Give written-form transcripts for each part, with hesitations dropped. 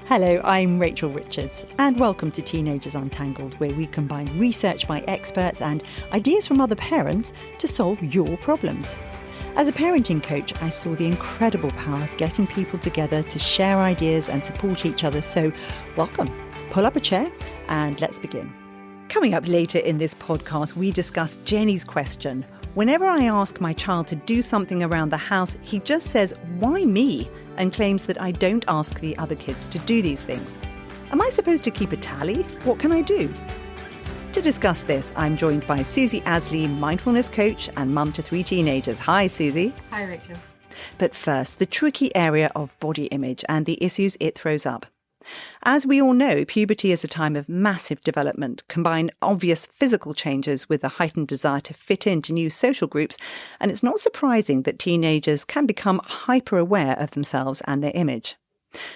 Hello, I'm Rachel Richards, and welcome to Teenagers Untangled, where we combine research by experts and ideas from other parents to solve your problems. As a parenting coach, I saw the incredible power of getting people together to share ideas and support each other. So welcome, pull up a chair and let's begin. Coming up later in this podcast, we discuss Jenny's question. Whenever I ask my child to do something around the house, he just says, "Why me?" and claims that I don't ask the other kids to do these things. Am I supposed to keep a tally? What can I do? To discuss this, I'm joined by Susie Asley, mindfulness coach and mum to 3 teenagers. Hi, Susie. Hi, Rachel. But first, the tricky area of body image and the issues it throws up. As we all know, puberty is a time of massive development. Combine obvious physical changes with a heightened desire to fit into new social groups, and it's not surprising that teenagers can become hyper-aware of themselves and their image.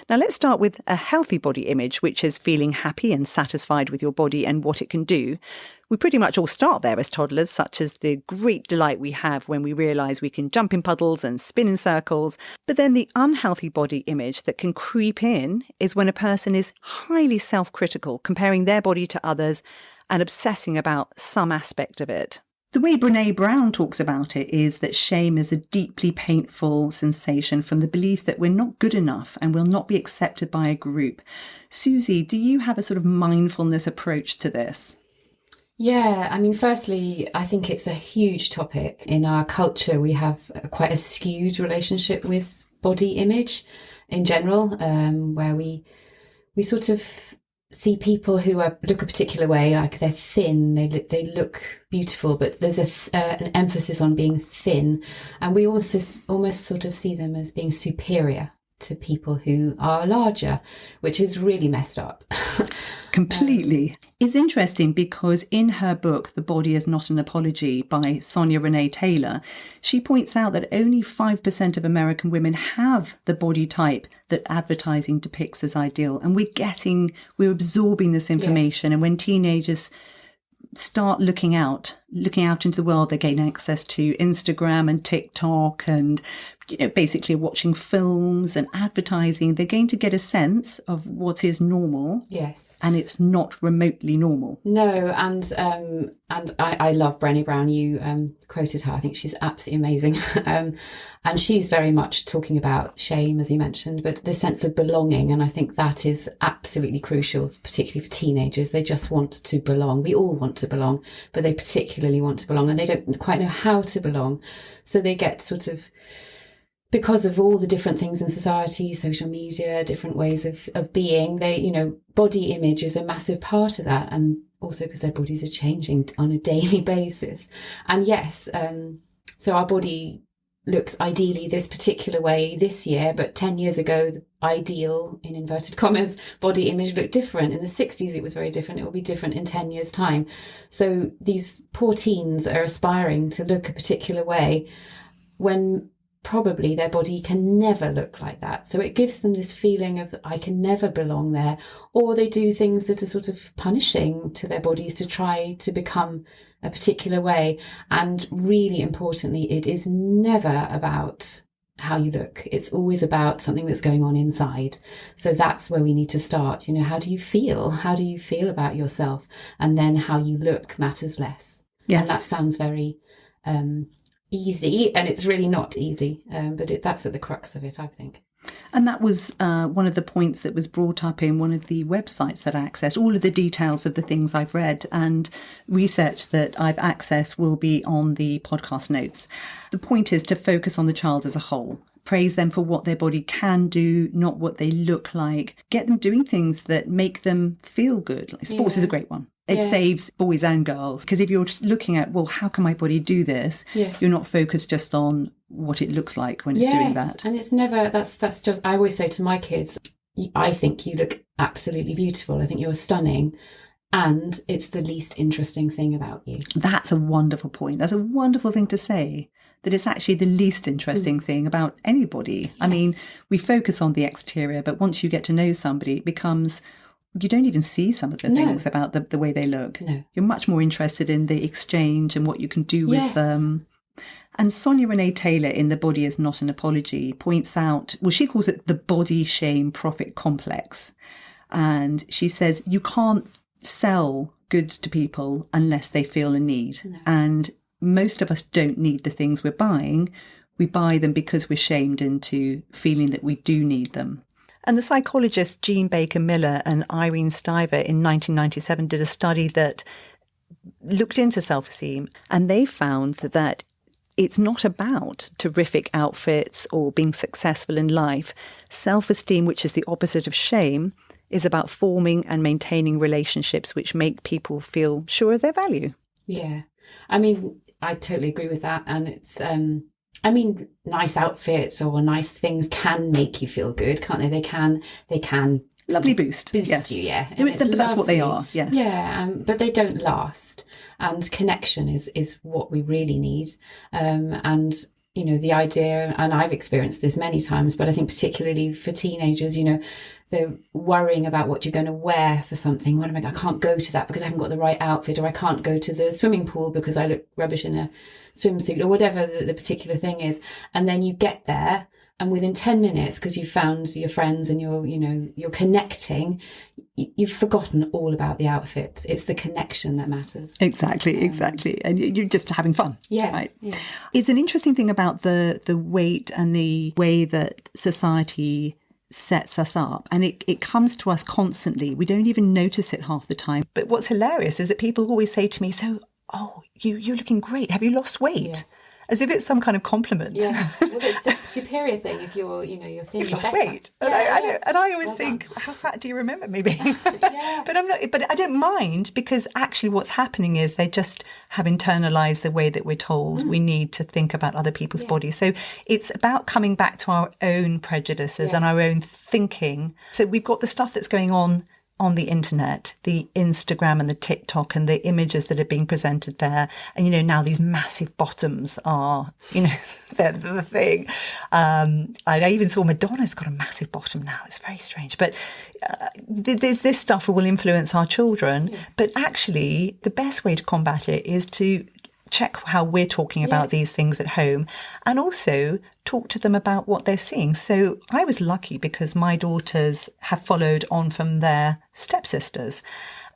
Now let's start with a healthy body image, which is feeling happy and satisfied with your body and what it can do. We pretty much all start there as toddlers, such as the great delight we have when we realise we can jump in puddles and spin in circles. But then the unhealthy body image that can creep in is when a person is highly self-critical, comparing their body to others and obsessing about some aspect of it. The way Brené Brown talks about it is that shame is a deeply painful sensation from the belief that we're not good enough and will not be accepted by a group. Susie, do you have a sort of mindfulness approach to this? Yeah, I mean, firstly, I think it's a huge topic. In our culture, we have quite a skewed relationship with body image in general, where we sort of see people who look a particular way, like they're thin, they look beautiful, but there's an emphasis on being thin, and we also almost sort of see them as being superior to people who are larger, which is really messed up. Completely. It's interesting because in her book, The Body is Not an Apology by Sonia Renee Taylor, she points out that only 5% of American women have the body type that advertising depicts as ideal. And we're absorbing this information. Yeah. And when teenagers start looking out into the world, they gain access to Instagram and TikTok and, basically watching films and advertising. They're going to get a sense of what is normal. Yes. And it's not remotely normal. No. And I love Brené Brown. You quoted her. I think she's absolutely amazing. And she's very much talking about shame, as you mentioned, but the sense of belonging. And I think that is absolutely crucial, particularly for teenagers. They just want to belong. We all want to belong, but they particularly want to belong, and they don't quite know how to belong. So they get sort of, because of all the different things in society, social media, different ways of being, body image is a massive part of that. And also because their bodies are changing on a daily basis. And yes, so our body looks ideally this particular way this year, but 10 years ago, the ideal, in inverted commas, body image looked different. In the 60s, it was very different. It will be different in 10 years' time. So these poor teens are aspiring to look a particular way when probably their body can never look like that. So it gives them this feeling of, I can never belong there. Or they do things that are sort of punishing to their bodies to try to become a particular way. And really importantly, it is never about how you look. It's always about something that's going on inside. So that's where we need to start. How do you feel? How do you feel about yourself? And then how you look matters less. Yes. And that sounds very easy, and it's really not easy, but that's at the crux of it, I think. And that was one of the points that was brought up in one of the websites that I accessed. All of the details of the things I've read and research that I've accessed will be on the podcast notes. The point is to focus on the child as a whole. Praise them for what their body can do, not what they look like. Get them doing things that make them feel good. Sports is a great one. It saves boys and girls, because if you're looking at, well, how can my body do this? Yes. You're not focused just on what it looks like when it's doing that. And it's never, that's just, I always say to my kids, I think you look absolutely beautiful. I think you're stunning. And it's the least interesting thing about you. That's a wonderful point. That's a wonderful thing to say, that it's actually the least interesting thing about anybody. Yes. I mean, we focus on the exterior, but once you get to know somebody, it becomes, you don't even see some of the things about the way they look. No. You're much more interested in the exchange and what you can do with them. And Sonia Renee Taylor in The Body Is Not an Apology points out, well, she calls it the body shame profit complex. And she says you can't sell goods to people unless they feel a need. No. And most of us don't need the things we're buying. We buy them because we're shamed into feeling that we do need them. And the psychologists Jean Baker Miller and Irene Stiver in 1997 did a study that looked into self-esteem, and they found that it's not about terrific outfits or being successful in life. Self-esteem, which is the opposite of shame, is about forming and maintaining relationships which make people feel sure of their value. Yeah. I mean, I totally agree with that. And it's, I mean, nice outfits or nice things can make you feel good, can't they? They can lovely boost yes. you, yeah. That's what they are, yes. Yeah, but they don't last. And connection is what we really need. And, you know, the idea, and I've experienced this many times, but I think particularly for teenagers, you know, they're worrying about what you're going to wear for something. What am I can't go to that because I haven't got the right outfit, or I can't go to the swimming pool because I look rubbish in a swimsuit, or whatever the particular thing is. And then you get there, and within 10 minutes, because you've found your friends and you're connecting, you've forgotten all about the outfit. It's the connection that matters. Exactly. And you're just having fun. Yeah. Right. Yeah. It's an interesting thing about the weight and the way that society sets us up. And it comes to us constantly. We don't even notice it half the time. But what's hilarious is that people always say to me, so, you're looking great. Have you lost weight? Yes. As if it's some kind of compliment. Yes, well, it's the superior thing. If you're thin, you've lost better. weight. And I always think, how fat do you remember me being? Yeah. But I'm not. But I don't mind, because actually, what's happening is they just have internalized the way that we're told we need to think about other people's bodies. So it's about coming back to our own prejudices and our own thinking. So we've got the stuff that's going on the internet, the Instagram and the TikTok and the images that are being presented there. And, now these massive bottoms are, they're the thing. I even saw Madonna's got a massive bottom now. It's very strange. But there's this stuff that will influence our children. Yeah. But actually, the best way to combat it is to check how we're talking about these things at home, and also talk to them about what they're seeing. So I was lucky because my daughters have followed on from their stepsisters.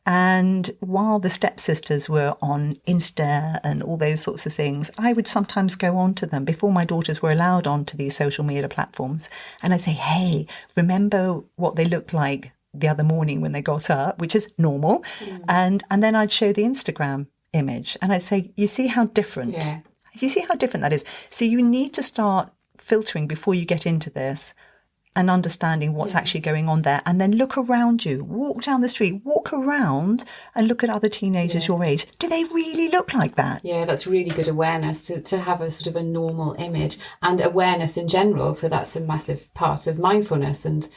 And while the stepsisters were on Insta and all those sorts of things, I would sometimes go on to them before my daughters were allowed onto these social media platforms. And I'd say, hey, remember what they looked like the other morning when they got up, which is normal. And then I'd show the Instagram image and I'd say, you see how different that is. So you need to start filtering before you get into this and understanding what's actually going on there, and then look around you, walk down the street, walk around and look at other teenagers your age. Do they really look like that? Yeah, that's really good awareness to have a sort of a normal image, and awareness in general, for that's a massive part of mindfulness and,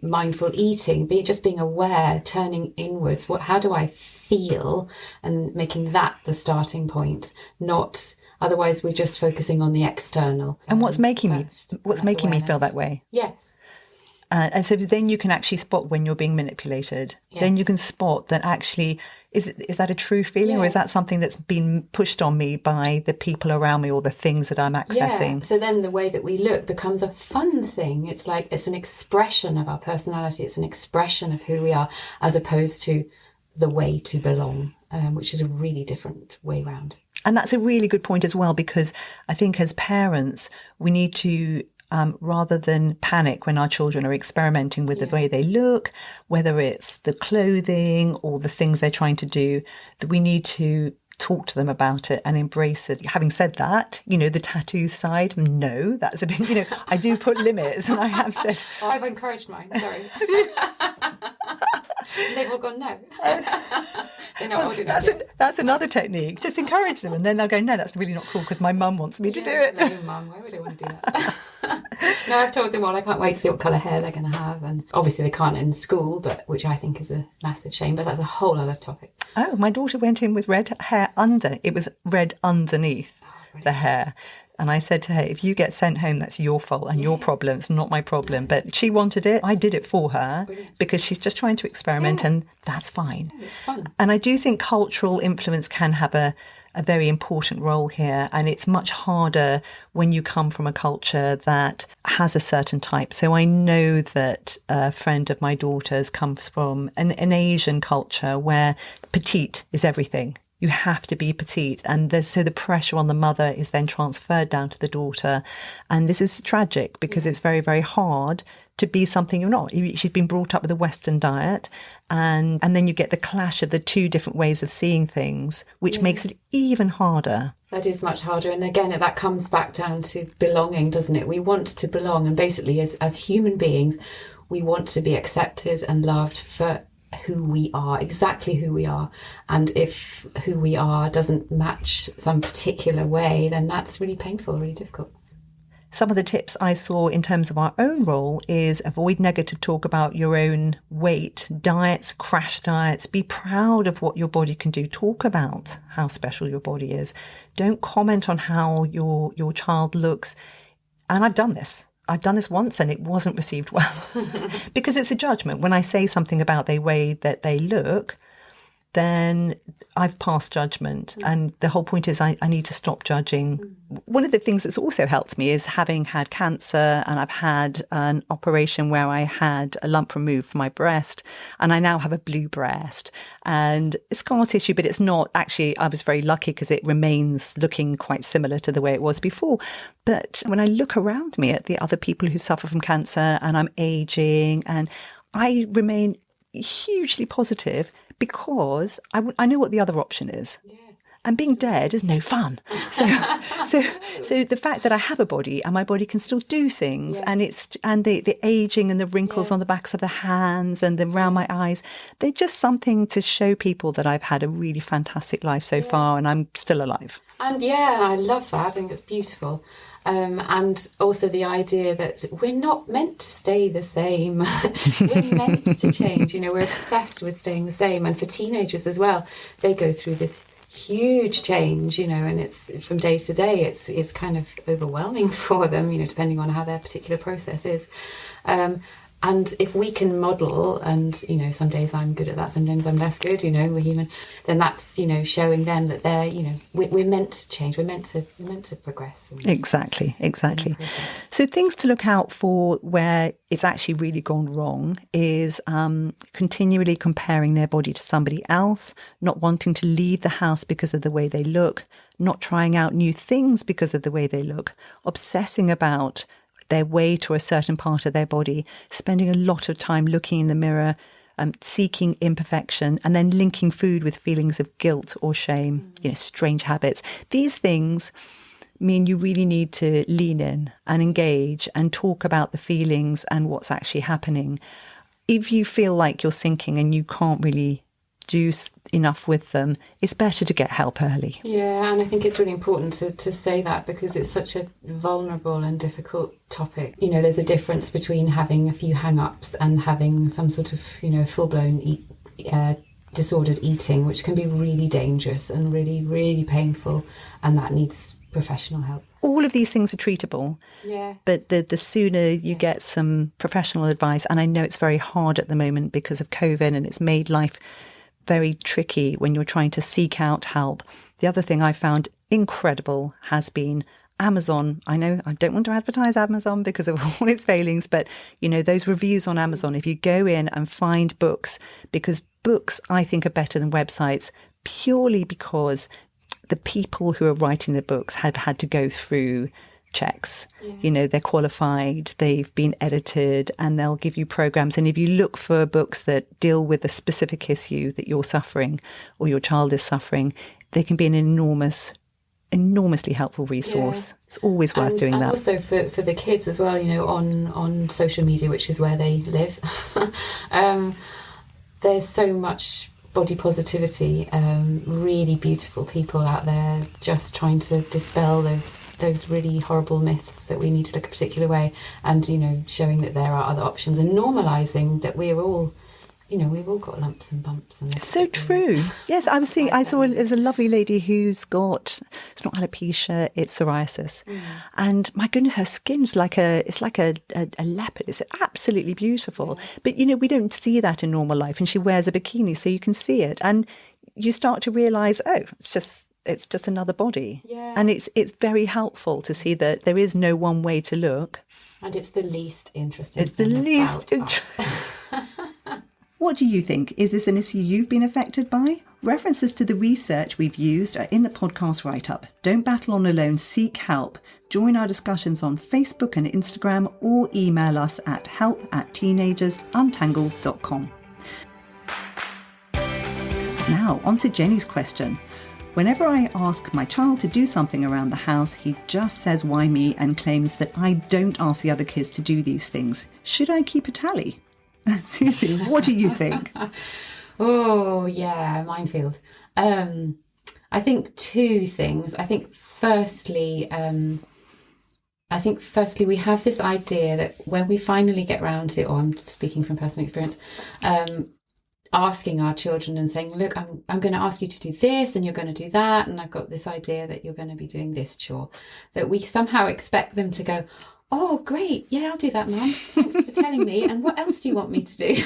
mindful eating, being aware, turning inwards. How do I feel, and making that the starting point, not otherwise we're just focusing on the external. And what's making me feel that way? Yes. And so then you can actually spot when you're being manipulated. Yes. Then you can spot that actually, is that a true feeling, or is that something that's been pushed on me by the people around me or the things that I'm accessing? Yeah. So then the way that we look becomes a fun thing. It's like, it's an expression of our personality. It's an expression of who we are, as opposed to the way to belong, which is a really different way round. And that's a really good point as well, because I think as parents, we need to, rather than panic when our children are experimenting with the way they look, whether it's the clothing or the things they're trying to do, that we need to talk to them about it and embrace it. Having said that, the tattoo side, no, that's a bit, I do put limits, and I have said... Oh, I've encouraged mine, sorry. They've all gone, no. They're not holding that's another technique. Just encourage them, and then they'll go, no, that's really not cool because my mum wants me to do it. No, mum, why would I want to do that? No, I've told them all I can't wait to see what colour hair they're going to have, and obviously they can't in school, which I think is a massive shame, but that's a whole other topic. Oh, my daughter went in with red hair under. It was red underneath the hair. And I said to her, if you get sent home, that's your fault and your problem. It's not my problem. But she wanted it. I did it for her. Brilliant. Because she's just trying to experiment, and that's fine. Yeah, it's fun. And I do think cultural influence can have a very important role here. And it's much harder when you come from a culture that has a certain type. So I know that a friend of my daughter's comes from an Asian culture where petite is everything. You have to be petite. And so the pressure on the mother is then transferred down to the daughter. And this is tragic because it's very, very hard to be something you're not. She's been brought up with a Western diet. And then you get the clash of the two different ways of seeing things, which makes it even harder. That is much harder. And again, that comes back down to belonging, doesn't it? We want to belong. And basically, as human beings, we want to be accepted and loved for who we are, exactly who we are. And if who we are doesn't match some particular way, then that's really painful, really difficult. Some of the tips I saw in terms of our own role is avoid negative talk about your own weight, diets, crash diets. Be proud of what your body can do. Talk about how special your body is. Don't comment on how your child looks. And I've done this. I've done this once and it wasn't received well because it's a judgment. When I say something about the way that they look, then I've passed judgment. And the whole point is I need to stop judging. One of the things that's also helped me is having had cancer, and I've had an operation where I had a lump removed from my breast, and I now have a blue breast. And it's scar tissue, but it's not actually, I was very lucky because it remains looking quite similar to the way it was before. But when I look around me at the other people who suffer from cancer, and I'm aging, and I remain hugely positive because I know what the other option is. Yes. And being dead is no fun. So the fact that I have a body and my body can still do things, and the aging and the wrinkles on the backs of the hands and around my eyes, they're just something to show people that I've had a really fantastic life so far and I'm still alive. And I love that. I think it's beautiful. And also the idea that we're not meant to stay the same. We're meant to change. We're obsessed with staying the same. And for teenagers as well, they go through this huge change, and it's from day to day. It's kind of overwhelming for them, depending on how their particular process is. And if we can model, and, some days I'm good at that, sometimes I'm less good, we're human, then that's, showing them that they're, we're meant to change, we're meant to progress. Exactly. So things to look out for where it's actually really gone wrong is continually comparing their body to somebody else, not wanting to leave the house because of the way they look, not trying out new things because of the way they look, obsessing about their weight or a certain part of their body, spending a lot of time looking in the mirror, seeking imperfection, and then linking food with feelings of guilt or shame, strange habits. These things mean you really need to lean in and engage and talk about the feelings and what's actually happening. If you feel like you're sinking and you can't really do enough with them, it's better to get help early. Yeah, and I think it's really important to say that because it's such a vulnerable and difficult topic. There's a difference between having a few hang-ups and having some sort of, full-blown disordered eating, which can be really dangerous and really, really painful, and that needs professional help. All of these things are treatable, but the sooner you get some professional advice, and I know it's very hard at the moment because of COVID and it's made life very tricky when you're trying to seek out help. The other thing I found incredible has been Amazon. I know I don't want to advertise Amazon because of all its failings, but those reviews on Amazon, if you go in and find books, because books I think are better than websites purely because the people who are writing the books have had to go through checks. They're qualified, they've been edited, and they'll give you programs. And if you look for books that deal with a specific issue that you're suffering or your child is suffering, they can be an enormously helpful resource. It's always worth doing that. And also for the kids as well, on social media, which is where they live, there's so much body positivity, really beautiful people out there just trying to dispel those really horrible myths that we need to look a particular way, and showing that there are other options and normalising that we're all we've all got lumps and bumps. And so true. Yes, I saw there's a lovely lady who's got, it's not alopecia, it's psoriasis. And my goodness, her skin's like a leopard. It's absolutely beautiful. But, we don't see that in normal life. And she wears a bikini, so you can see it. And you start to realise, it's just another body. Yeah. And it's very helpful to see that there is no one way to look. And it's the least interesting It's the least interesting. What do you think? Is this an issue you've been affected by? References to the research we've used are in the podcast write-up. Don't battle on alone, seek help. Join our discussions on Facebook and Instagram, or email us at help@teenagersuntangled.com. Now, on to Jenny's question. Whenever I ask my child to do something around the house, he just says, "Why me?" and claims that I don't ask the other kids to do these things. Should I keep a tally? Susie, what do you think? Oh, yeah, minefield. I think two things. I think firstly, we have this idea that when we finally get round to, or I'm speaking from personal experience, asking our children and saying, look, I'm going to ask you to do this and you're going to do that, and I've got this idea that you're going to be doing this chore, that we somehow expect them to go, oh, great, yeah, I'll do that, Mum. Thanks for telling me. And what else do you want me to do?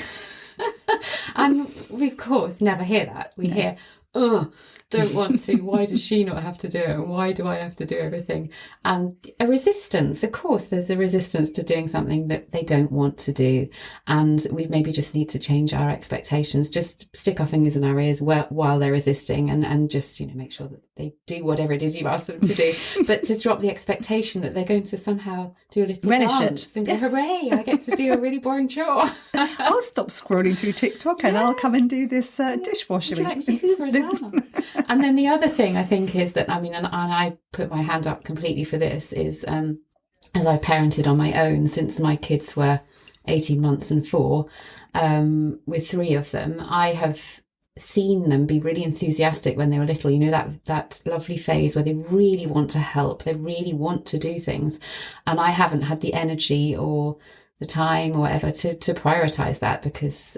And we, of course, never hear that. We hear, oh, don't want to. Why does she not have to do it? And why do I have to do everything? And a resistance. Of course, there's a resistance to doing something that they don't want to do. And we maybe just need to change our expectations. Just stick our fingers in our ears while they're resisting, and just, make sure that they do whatever it is you've asked them to do. But to drop the expectation that they're going to somehow do a little dance and go, hooray, I get to do a really boring chore. I'll stop scrolling through TikTok and I'll come and do this dishwasher. Would you like to hoover as well? And then the other thing I think is that, and I put my hand up completely for this, is as I've parented on my own since my kids were 18 months and 4, with 3 of them, I have seen them be really enthusiastic when they were little, that lovely phase where they really want to help, they really want to do things. And I haven't had the energy or the time or whatever to prioritise that, because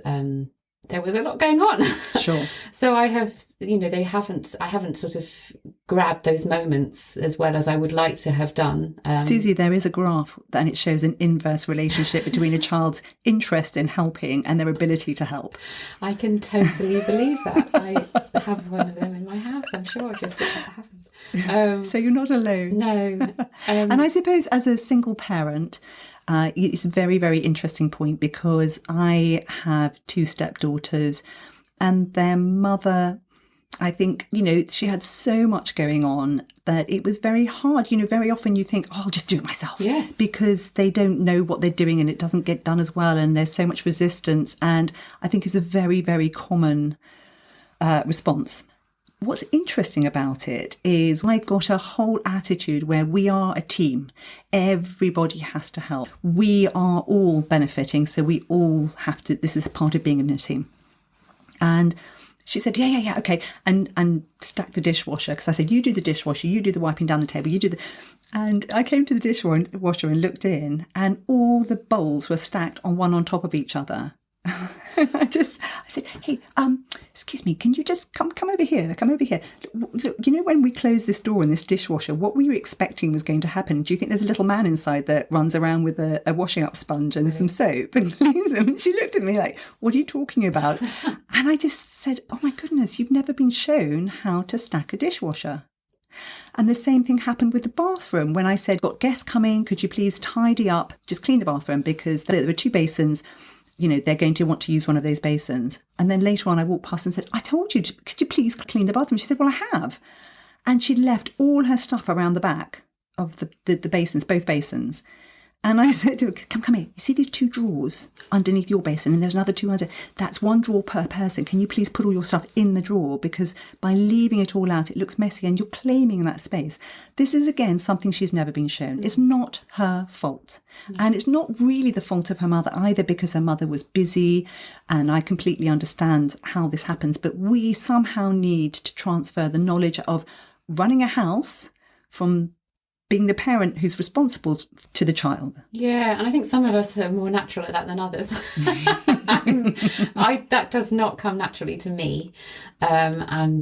there was a lot going on. Sure. So I have, I haven't sort of grabbed those moments as well as I would like to have done. Susie, there is a graph and it shows an inverse relationship between a child's interest in helping and their ability to help. I can totally believe that. I have one of them in my house, I'm sure, just if that happens. So you're not alone. No. And I suppose as a single parent, it's a very, very interesting point, because I have 2 stepdaughters and their mother, I think, she had so much going on that it was very hard. Very often you think, I'll just do it myself. Yes. Because they don't know what they're doing and it doesn't get done as well. And there's so much resistance. And I think it's a very, very common response. What's interesting about it is I've got a whole attitude where we are a team. Everybody has to help. We are all benefiting, so we all have to, this is part of being in a team. And she said, yeah, okay. And stack the dishwasher, because I said, you do the dishwasher, you do the wiping down the table, you do the... And I came to the dishwasher and looked in, and all the bowls were stacked one on top of each other. I said, hey, excuse me, can you just come over here? Look, when we close this door in this dishwasher, what were you expecting was going to happen? Do you think there's a little man inside that runs around with a washing up sponge and some soap and cleans them? And she looked at me like, what are you talking about? And I just said, oh my goodness, you've never been shown how to stack a dishwasher. And the same thing happened with the bathroom when I said, got guests coming, could you please tidy up, just clean the bathroom, because there were 2 basins. They're going to want to use one of those basins. And then later on, I walked past and said, I told you, could you please clean the bathroom? She said, well, I have. And she'd left all her stuff around the back of the basins, both basins. And I said to her, come here. You see these 2 drawers underneath your basin, and there's another 2 under. That's 1 drawer per person. Can you please put all your stuff in the drawer? Because by leaving it all out, it looks messy and you're claiming that space. This is, again, something she's never been shown. It's not her fault. And it's not really the fault of her mother either, because her mother was busy, and I completely understand how this happens. But we somehow need to transfer the knowledge of running a house from being the parent who's responsible to the child. Yeah, and I think some of us are more natural at that than others. That does not come naturally to me. I'm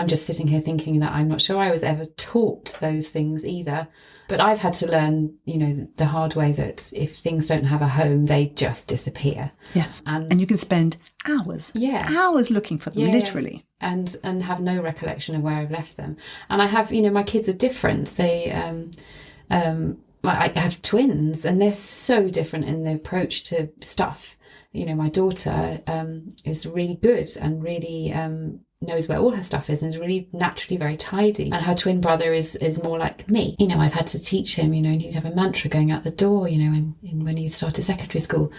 just sitting here thinking that I'm not sure I was ever taught those things either. But I've had to learn, the hard way that if things don't have a home, they just disappear. Yes. And you can spend hours looking for them, literally. And have no recollection of where I've left them. And I have, my kids are different. They, I have twins, and they're so different in the approach to stuff. My daughter is really good and really knows where all her stuff is and is really naturally very tidy. And her twin brother is more like me. I've had to teach him, you need to have a mantra going out the door, when he started secondary school.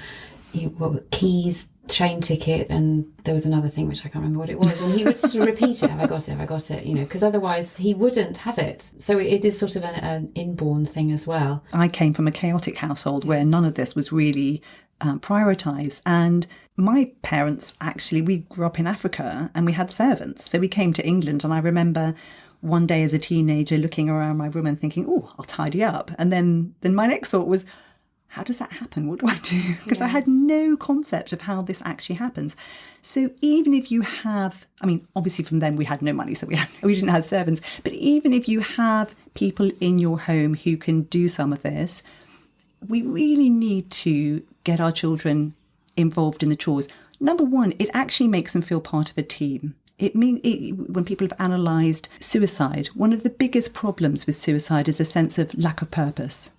Keys, train ticket, and there was another thing which I can't remember what it was, and he would sort of repeat it, have I got it, because otherwise he wouldn't have it. So it is sort of an inborn thing as well. I came from a chaotic household where none of this was really prioritised, and my parents we grew up in Africa and we had servants, so we came to England, and I remember one day as a teenager looking around my room and thinking, oh, I'll tidy up, and then my next thought was, how does that happen? What do I do? Because I had no concept of how this actually happens. So even if you have, obviously from then we had no money, so we didn't have servants. But even if you have people in your home who can do some of this, we really need to get our children involved in the chores. Number one, it actually makes them feel part of a team. When people have analysed suicide, one of the biggest problems with suicide is a sense of lack of purpose.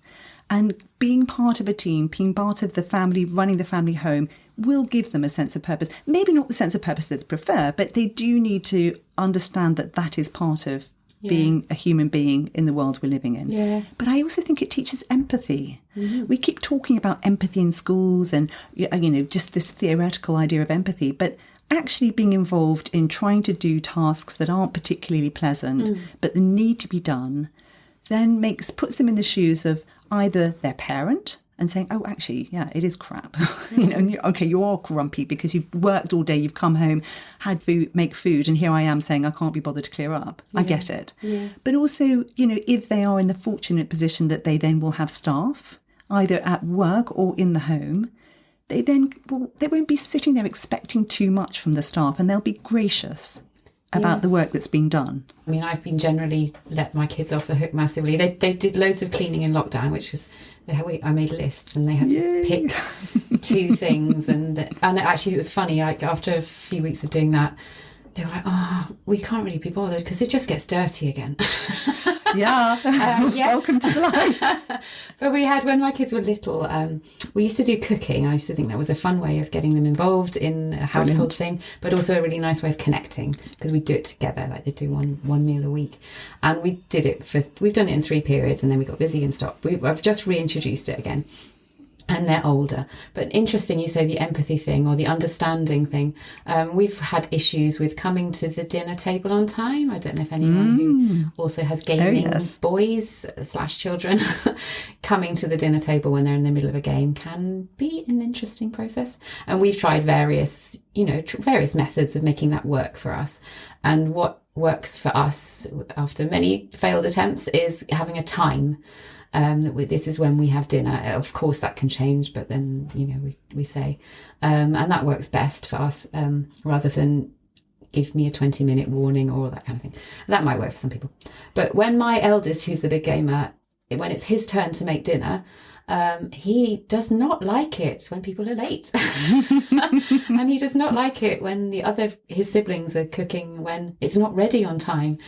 And being part of a team, being part of the family, running the family home, will give them a sense of purpose. Maybe not the sense of purpose that they prefer, but they do need to understand that is part of being a human being in the world we're living in. Yeah. But I also think it teaches empathy. Mm-hmm. We keep talking about empathy in schools and, just this theoretical idea of empathy, but actually being involved in trying to do tasks that aren't particularly pleasant, but they need to be done, then puts them in the shoes of either their parent and saying, oh, actually, yeah, it is crap. Okay, you are grumpy because you've worked all day, you've come home, had food, make food, and here I am saying I can't be bothered to clear up. Yeah. I get it. Yeah. But also, if they are in the fortunate position that they then will have staff, either at work or in the home, they won't be sitting there expecting too much from the staff, and they'll be gracious about the work that's being done. I've been generally let my kids off the hook massively. They did loads of cleaning in lockdown, which was, I made lists and they had to pick 2 things. And actually it was funny, after a few weeks of doing that, they were like, oh, we can't really be bothered because it just gets dirty again. Welcome to the life. But we had, when my kids were little, we used to do cooking. I used to think that was a fun way of getting them involved in a household thing, but also a really nice way of connecting, because we do it together, like they do one meal a week. And we've done it in 3 periods, and then we got busy and stopped. I've just reintroduced it again. And they're older. But interesting, you say the empathy thing or the understanding thing. We've had issues with coming to the dinner table on time. I don't know if anyone who also has gaming boys / children coming to the dinner table when they're in the middle of a game can be an interesting process. And we've tried various methods of making that work for us. And what works for us after many failed attempts is having a time. This is when we have dinner. Of course that can change, but then we say and that works best for us, rather than give me a 20-minute warning or that kind of thing. That might work for some people, but when my eldest, who's the big gamer, when it's his turn to make dinner, he does not like it when people are late. And he does not like it when his siblings are cooking when it's not ready on time.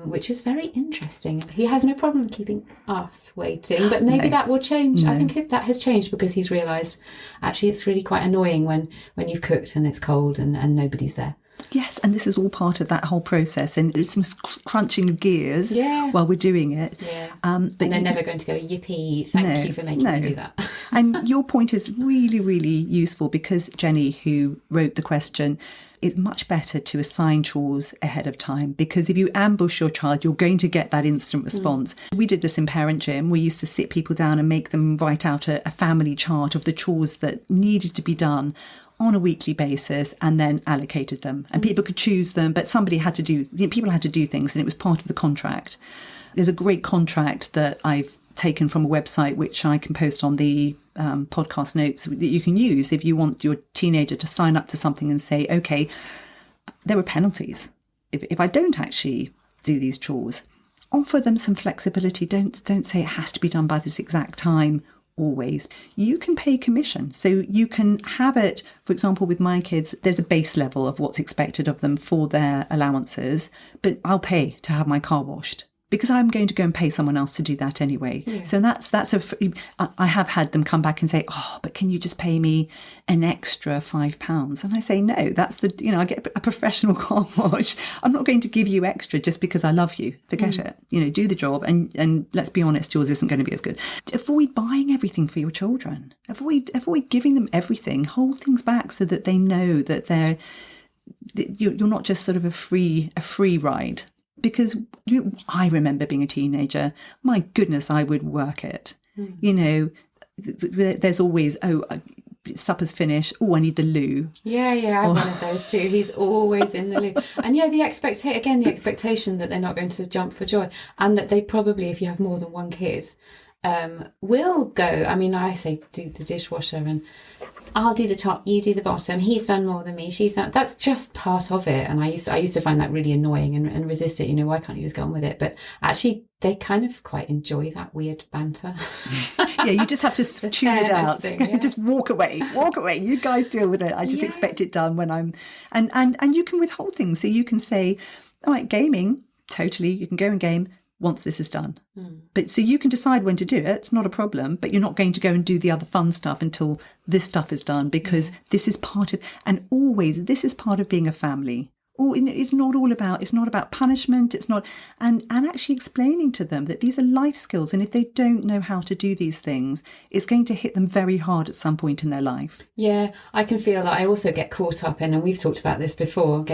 Which is very interesting. He has no problem keeping us waiting, but maybe that will change. I think that has changed because he's realised actually it's really quite annoying when you've cooked and it's cold and nobody's there. Yes, and this is all part of that whole process, and there's some crunching of gears while we're doing it. Yeah. But and they're never going to go, yippee, thank you for making me do that. And your point is really, really useful, because Jenny, who wrote the question, it's much better to assign chores ahead of time, because if you ambush your child, you're going to get that instant response. We did this in Parent Gym. We used to sit people down and make them write out a family chart of the chores that needed to be done on a weekly basis, and then allocated them. And people could choose them, but people had to do things, and it was part of the contract. There's a great contract that I've taken from a website, which I can post on the podcast notes, that you can use if you want your teenager to sign up to something and say, okay, there are penalties if I don't actually do these chores. Offer them some flexibility. Don't say it has to be done by this exact time always. You can pay commission. So you can have it, for example, with my kids, there's a base level of what's expected of them for their allowances, but I'll pay to have my car washed, because I'm going to go and pay someone else to do that anyway. Yeah. So I have had them come back and say, oh, but can you just pay me an extra £5? And I say, no, I get a professional car wash. I'm not going to give you extra just because I love you. Forget it. Do the job. And let's be honest, yours isn't going to be as good. Avoid buying everything for your children. Avoid giving them everything. Hold things back so that they know that you're not just sort of a free ride. Because I remember being a teenager, my goodness, I would work it. There's always, supper's finished. Oh, I need the loo. Yeah, I'm one of those too. He's always in the loo. And the expectation that they're not going to jump for joy, and that they probably, if you have more than one kid, will go. I mean, I say do the dishwasher and I'll do the top, you do the bottom. He's done more than me. She's done. That's just part of it. And I used to find that really annoying and resist it. Why can't you just go on with it? But actually, they kind of quite enjoy that weird banter. Yeah, you just have to tune it out. Thing, yeah. Just walk away. You guys deal with it. I just expect it done when I'm. And you can withhold things. So you can say, all right, gaming, totally. You can go and game once this is done. But so you can decide when to do it. It's not a problem, but you're not going to go and do the other fun stuff until this stuff is done, because this is part of, and always this is part of being a family. Or it's not about punishment. It's not, and actually explaining to them that these are life skills. And if they don't know how to do these things, it's going to hit them very hard at some point in their life. Yeah, I can feel that I also get caught up in, and we've talked about this before,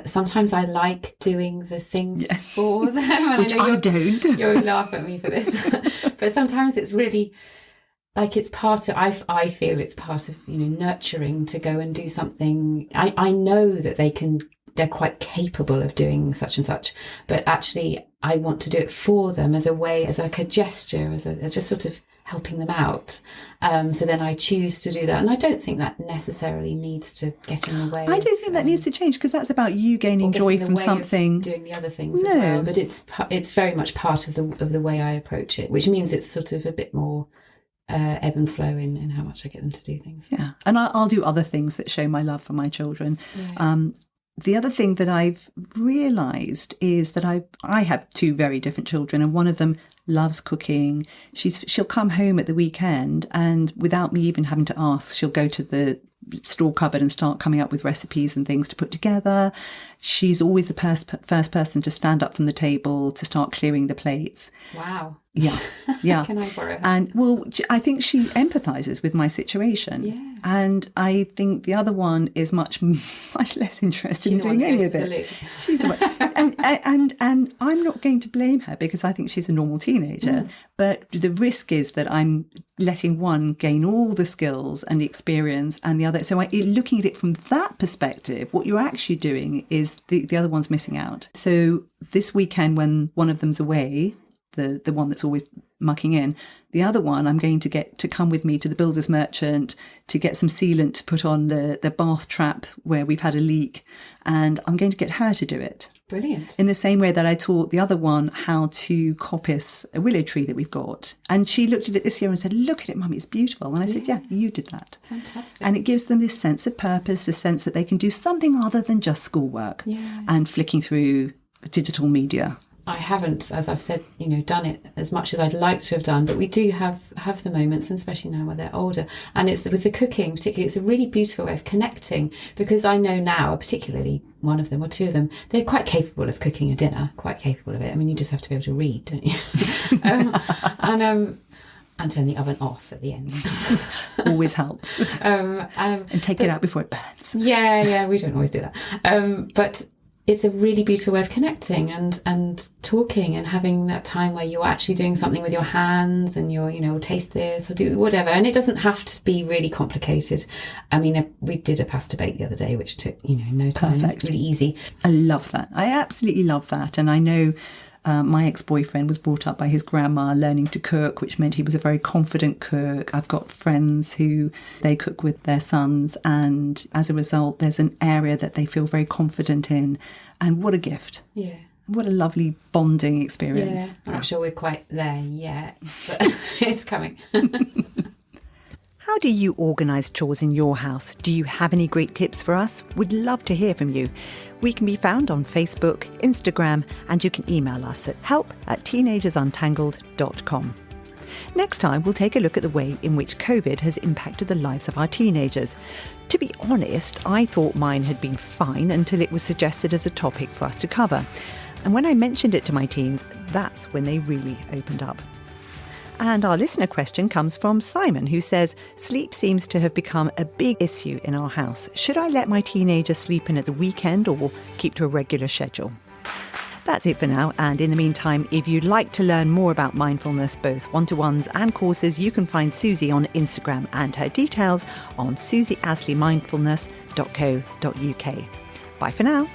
sometimes I like doing the things for them. Which I don't. You'll laugh at me for this. But sometimes it's really, like, it's part of, I feel it's part of, nurturing to go and do something. I know that they're quite capable of doing such and such, but actually I want to do it for them as a way, as like a gesture, as just sort of helping them out. So then I choose to do that. And I don't think that necessarily needs to get in the way. I don't think that needs to change, because that's about you gaining joy from something. Doing the other things as well. But it's very much part of the way I approach it, which means it's sort of a bit more ebb and flow in how much I get them to do things. Yeah, and I'll do other things that show my love for my children. Yeah. The other thing that I've realised is that I have two very different children, and one of them loves cooking. She'll come home at the weekend, and without me even having to ask, she'll go to the store cupboard and start coming up with recipes and things to put together. She's always the first person to stand up from the table to start clearing the plates. Wow. Yeah. Can I borrow her? And I think she empathises with my situation. Yeah. And I think the other one is much less interested in doing any of it. She's the one. And I'm not going to blame her, because I think she's a normal teenager. But the risk is that I'm letting one gain all the skills and the experience, and the other. So looking at it from that perspective, what you're actually doing is the other one's missing out. So this weekend, when one of them's away, the one that's always mucking in, the other one I'm going to get to come with me to the builder's merchant to get some sealant to put on the bath trap where we've had a leak, and I'm going to get her to do it. Brilliant. In the same way that I taught the other one how to coppice a willow tree that we've got. And she looked at it this year and said, look at it, Mummy, it's beautiful. And I said, yeah, you did that. Fantastic. And it gives them this sense of purpose, this sense that they can do something other than just schoolwork and flicking through digital media. I haven't, as I've said, done it as much as I'd like to have done, but we do have the moments, and especially now where they're older. And it's with the cooking particularly, it's a really beautiful way of connecting, because I know now, particularly one of them or two of them, they're quite capable of cooking a dinner, quite capable of it. I mean, you just have to be able to read, don't you? And turn the oven off at the end. Always helps. And take it out before it burns. Yeah, we don't always do that. But it's a really beautiful way of connecting and talking and having that time where you're actually doing something with your hands and you're, taste this or do whatever. And it doesn't have to be really complicated. I mean, we did a pasta bake the other day, which took, no time. Perfect. It's really easy. I love that. I absolutely love that. And I know My ex-boyfriend was brought up by his grandma learning to cook, which meant he was a very confident cook. I've got friends who they cook with their sons, and as a result, there's an area that they feel very confident in. And what a gift. Yeah. What a lovely bonding experience. Yeah. I'm not sure we're quite there yet, but it's coming. How do you organise chores in your house? Do you have any great tips for us? We'd love to hear from you. We can be found on Facebook, Instagram, and you can email us at help@teenagersuntangled.com. Next time, we'll take a look at the way in which COVID has impacted the lives of our teenagers. To be honest, I thought mine had been fine until it was suggested as a topic for us to cover. And when I mentioned it to my teens, that's when they really opened up. And our listener question comes from Simon, who says, sleep seems to have become a big issue in our house. Should I let my teenager sleep in at the weekend or keep to a regular schedule? That's it for now. And in the meantime, if you'd like to learn more about mindfulness, both one-to-ones and courses, you can find Susie on Instagram and her details on susieasleymindfulness.co.uk. Bye for now.